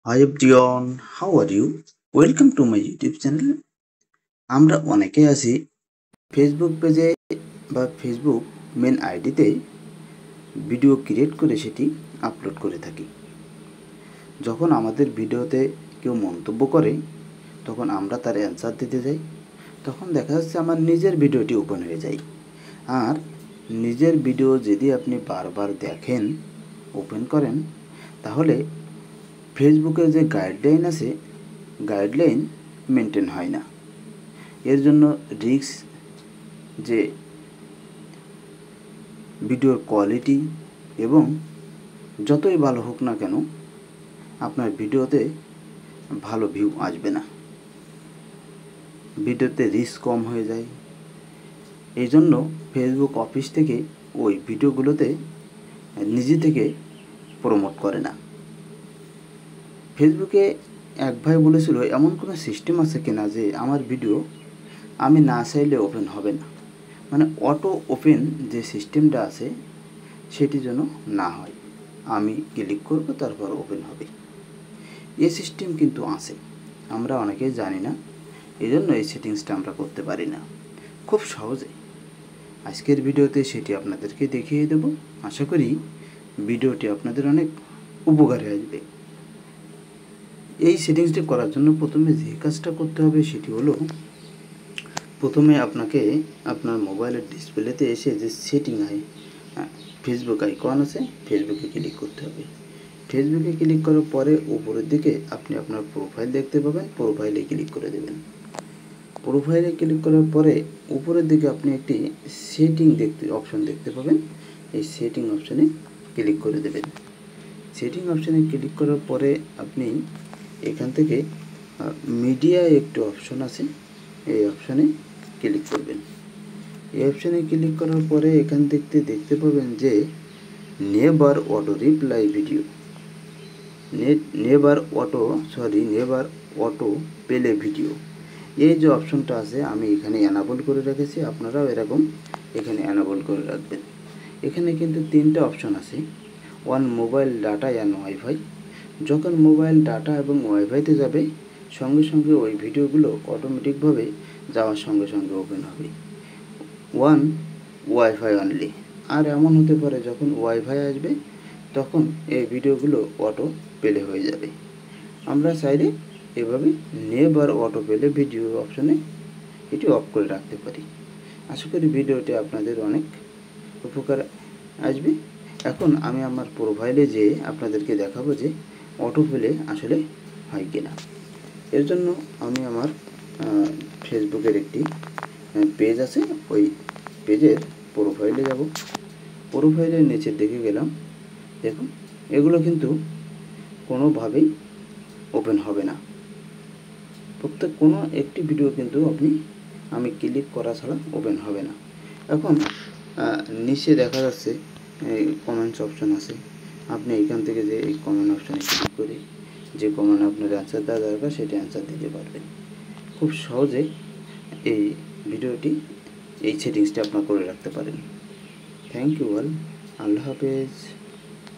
Hi everyone, how are you? Welcome to my YouTube channel. আমরা অনেকে আছি Facebook পেজে বা ফেসবুক মেন আইডিতে ভিডিও ক্রিয়েট করে সেটি আপলোড করে থাকি। যখন আমাদের ভিডিওতে কেউ মন্তব্য করে তখন আমরা তার অ্যান্সার দিতে যাই, তখন দেখা যাচ্ছে আমার নিজের ভিডিওটি ওপেন হয়ে যায়। আর নিজের ভিডিও যদি আপনি বারবার দেখেন, ওপেন করেন, তাহলে ফেসবুকের যে গাইডলাইন আছে গাইডলাইন মেনটেন হয় না। এর জন্য রিস্ক যে ভিডিওর কোয়ালিটি এবং যতই ভালো হোক না কেন আপনার ভিডিওতে ভালো ভিউ আসবে না, ভিডিওতে রিস্ক কম হয়ে যায়। এই জন্য ফেসবুক অফিস থেকে ওই ভিডিওগুলোতে নিজে থেকে প্রমোট করে না। ফেসবুকে এক ভাই বলেছিল এমন কোনো সিস্টেম আছে কিনা যে আমার ভিডিও আমি না চাইলে ওপেন হবে না, মানে অটো ওপেন যে সিস্টেমটা আছে সেটি যেন না হয়, আমি ক্লিক করব তারপর ওপেন হবে। এই সিস্টেম কিন্তু আছে, আমরা অনেকেই জানি না, এই জন্য এই সেটিংসটা আমরা করতে পারি না খুব সহজে। আজকের ভিডিওতে সেটি আপনাদেরকে দেখিয়ে দেব। আশা করি ভিডিওটি আপনাদের অনেক উপকারে আসবে। এই সেটিংসটি করার জন্য প্রথমে যে কাজটা করতে হবে সেটি হলো, প্রথমে আপনাকে আপনার মোবাইলের ডিসপ্লেতে এসে যে সেটিং হয় ফেসবুক আইকন আছে, ফেসবুকে ক্লিক করতে হবে। ফেসবুকে ক্লিক করার পরে উপরের দিকে আপনি আপনার প্রোফাইল দেখতে পাবেন, প্রোফাইলে ক্লিক করে দেবেন। প্রোফাইলে ক্লিক করার পরে উপরের দিকে আপনি একটি সেটিং অপশন দেখতে পাবেন, এই সেটিং অপশানে ক্লিক করে দেবেন। সেটিং অপশানে ক্লিক করার পরে আপনি এখান থেকে মিডিয়া একটি অপশন আছে, এই অপশানে ক্লিক করবেন। এই অপশানে ক্লিক করার পরে এখান থেকে দেখতে পাবেন যে never auto reply video, never auto play video, এই যে অপশনটা আছে আমি এখানে অ্যানাবল করে রেখেছি, আপনারাও এরকম এখানে অ্যানাবল করে রাখবেন। এখানে কিন্তু তিনটা অপশন আছে, one mobile data and wifi. যখন মোবাইল ডাটা এবং ওয়াইফাইতে যাবে সঙ্গে সঙ্গে ওই ভিডিওগুলো অটোমেটিকভাবে যাওয়ার সঙ্গে সঙ্গে ওপেন হবে। ওয়ান ওয়াইফাই অনলি, আর এমন হতে পারে যখন ওয়াইফাই আসবে তখন এই ভিডিওগুলো অটো প্লে হয়ে যাবে। আমরা চাইলে এভাবে নেভার অটো প্লে ভিডিও অপশনে এটি অফ করে রাখতে পারি। আশা করি ভিডিওটি আপনাদের অনেক উপকার আসবে। এখন আমি আমার প্রোফাইলে যেয়ে আপনাদেরকে দেখাবো যে অটো প্লে আসলে হয় কিনা। এর জন্য আমি আমার ফেসবুকের একটি পেজ আছে, ওই পেজের প্রোফাইলে যাব। প্রোফাইলের নিচের দিকে গেলাম, দেখুন এগুলো কিন্তু কোনোভাবেই ওপেন হবে না, প্রত্যেক কোনো একটি ভিডিও কিন্তু আমি ক্লিক করা ছাড়া ওপেন হবে না। এখন নিচে দেখা যাচ্ছে কমেন্টস অপশন আছে, আপনি এখান থেকে যে এই কমেন্ট অপশানে ক্লিক করে যে কমেন্ট আপনার অ্যান্সার দেওয়া দরকার সেটি অ্যান্সার দিতে পারবেন খুব সহজে। এই ভিডিওটি এই সেটিংসটি আপনার করে রাখতে পারেন। থ্যাংক ইউ অল, আল্লাহ হাফেজ।